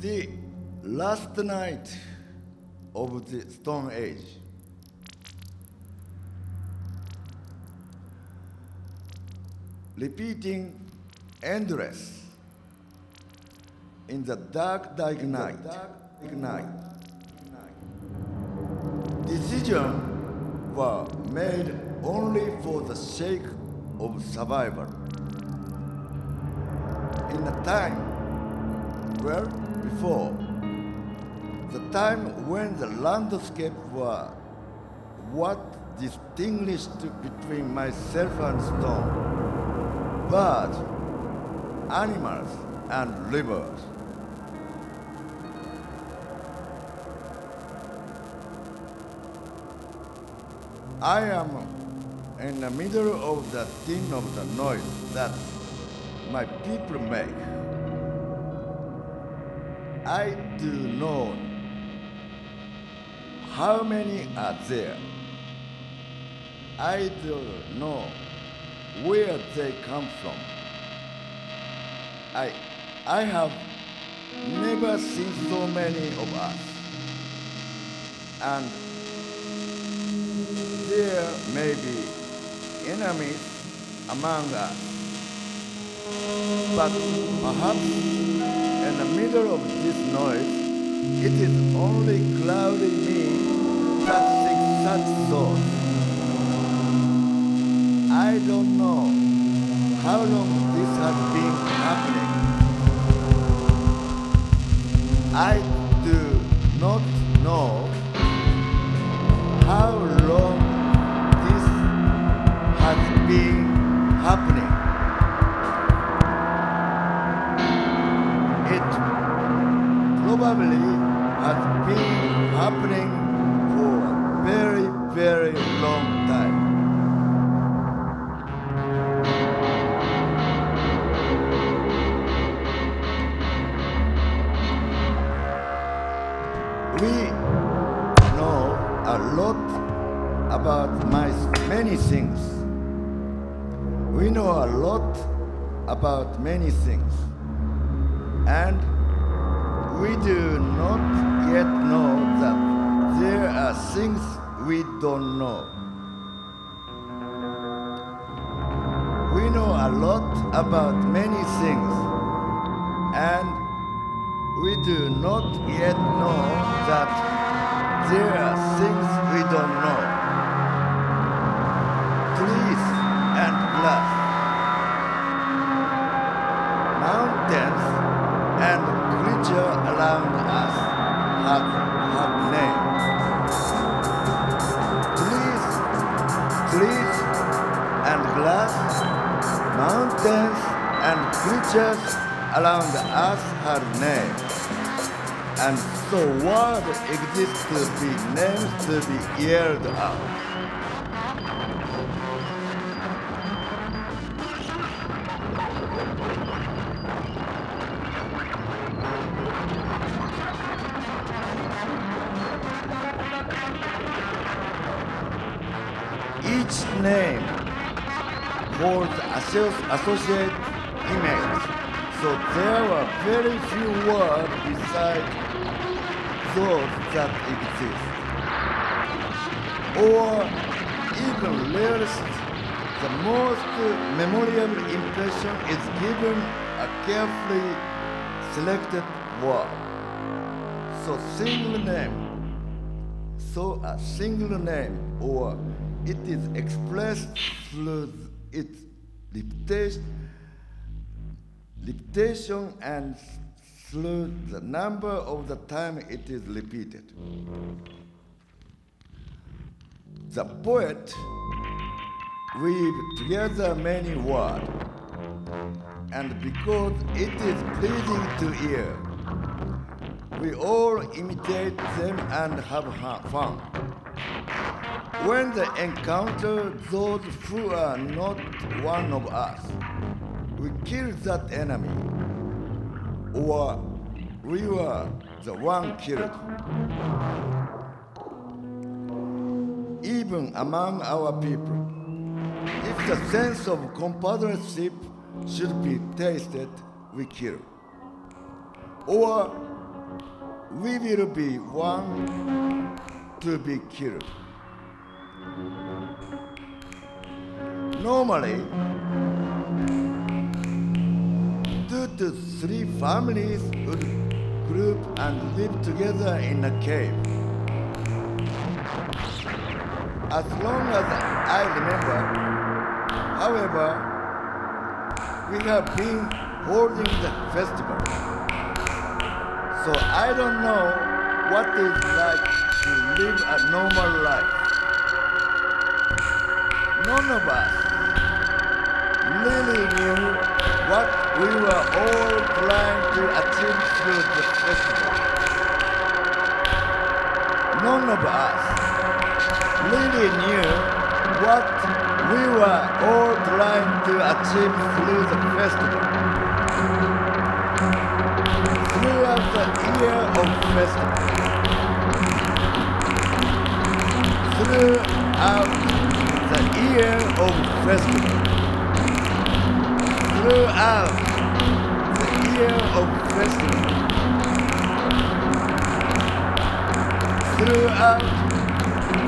The last night of the Stone Age. Repeating endless in the dark night. Decisions were made only for the sake of survival. In a time, well, before, the time when the landscape were what distinguished between myself and stone, birds, animals, and rivers. I am in the middle of the din of the noise that my people make. I do know how many are there. I don't know where they come from. I have never seen so many of us. And there may be enemies among us. But perhaps in the middle of this noise, it is only cloudy me that thinks such thoughts. I don't know how long this has been happening. I do not know how long this has been happening. It probably has been happening for a very, very long time. We know a lot about many things. We know a lot about many things. And we do not yet know that there are things we don't know. We know a lot about many things. And we do not yet know that there are things we don't know. Trees and glass, mountains and creatures around us have names. Trees and glass, mountains and creatures around us have names. And so words exist to be named, to be yelled out. Each name holds associated image. So there were very few words beside those that exist. Or even rarest, the most memorable impression is given a carefully selected word. So a single name, or it is expressed through its repetition and through the number of the time it is repeated. The poet weaves together many words, and because it is pleasing to ear, we all imitate them and have fun. When they encounter those who are not one of us, we kill that enemy, or we were the one killed. Even among our people, if the sense of companionship should be tasted, we kill. Or we will be one to be killed. Normally, 2 to 3 families would group and live together in a cave. As long as I remember, however, we have been holding the festival. So I don't know what it's like to live a normal life. None of us really knew what we were all trying to achieve through the festival. None of us really knew what we were all trying to achieve through the festival. Throughout the year of festival. Throughout the year of festival. Throughout the year of festival. Throughout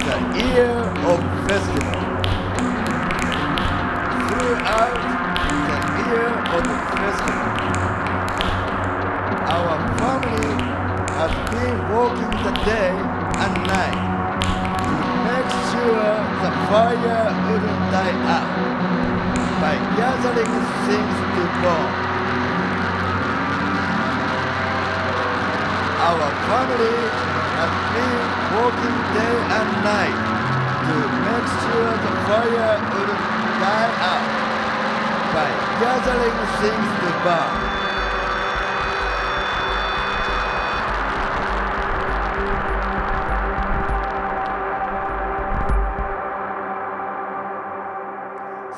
the year of festival. Throughout the year of festival. Our family has been working the day and night to make sure the fire wouldn't die out by gathering things to burn. Our family has been working day and night to make sure the fire wouldn't die out by gathering things to burn.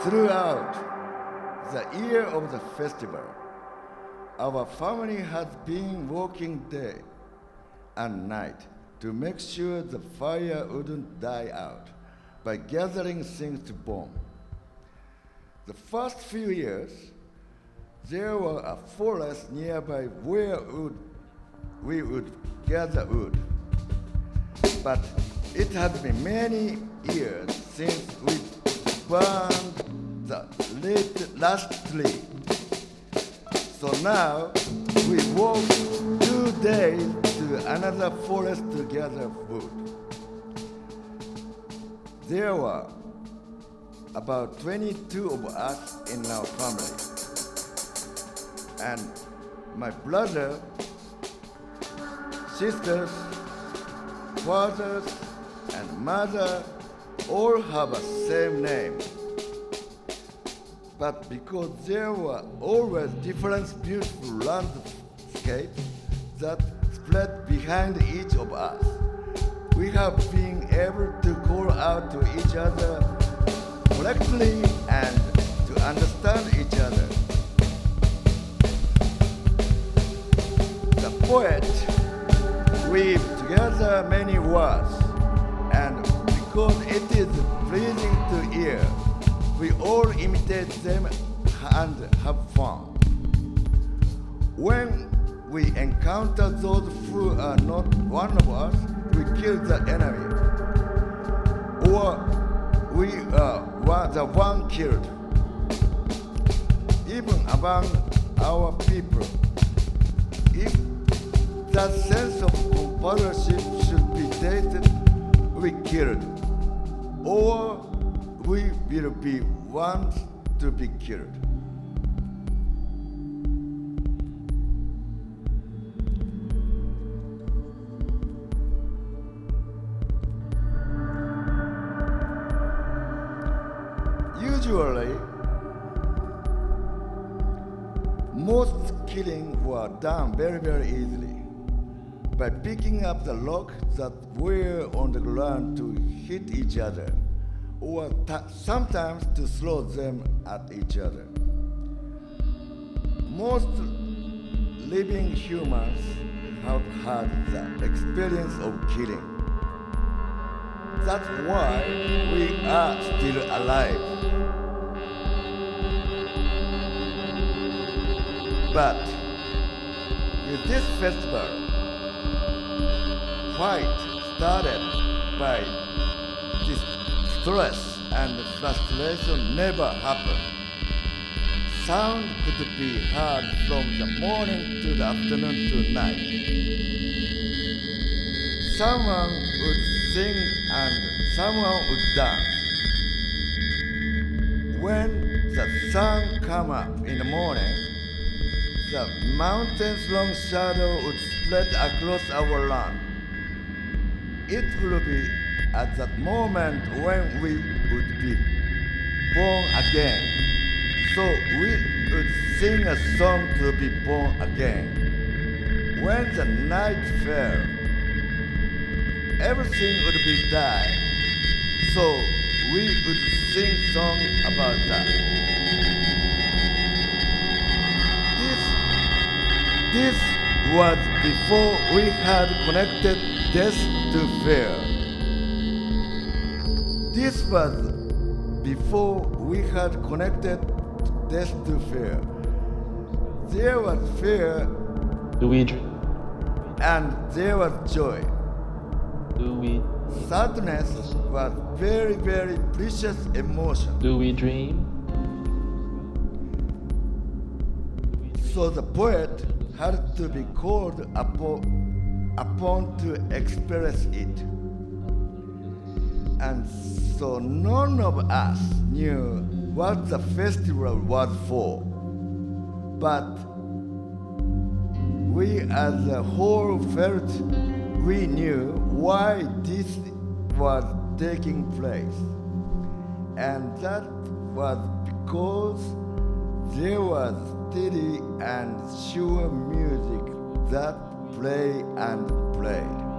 Throughout the year of the festival, our family has been working day and night to make sure the fire wouldn't die out by gathering things to burn. The first few years, there was a forest nearby where we would gather wood. But it has been many years since we burned the last tree. So now we walk 2 days to another forest to gather wood. There were about 22 of us in our family. And my brother, sisters, fathers, and mother all have a same name. But because there were always different beautiful landscapes that spread behind each of us, we have been able to call out to each other correctly and to understand each other. The poet weaved together many words, and because it is pleasing to hear, we all imitate them and have fun. When we encounter those who are not one of us, we kill the enemy. Or we are the one killed. Even among our people, if that sense of companionship should be tasted, we killed. Or we will be ones to be killed. Usually, most killing were done very, very easily by picking up the rock that were on the ground to hit each other, or sometimes to throw them at each other. Most living humans have had the experience of killing. That's why we are still alive. But with this festival, fight started by this stress and frustration never happened. Sound could be heard from the morning to the afternoon to night. Someone would sing and someone would dance. When the sun came up in the morning, the mountain's long shadow would spread across our land. It would be at that moment when we would be born again. So we would sing a song to be born again. When the night fell, everything would be die. So we would sing song about that. This was before we had connected death to fear. This was before we had connected death to fear. There was fear. Do we dream? And there was joy. Do we? Sadness was very, very precious emotion. Do we dream? So the poet had to be called upon to express it. And so none of us knew what the festival was for. But we as a whole felt we knew why this was taking place. And that was because there was steady and sure music that played and played.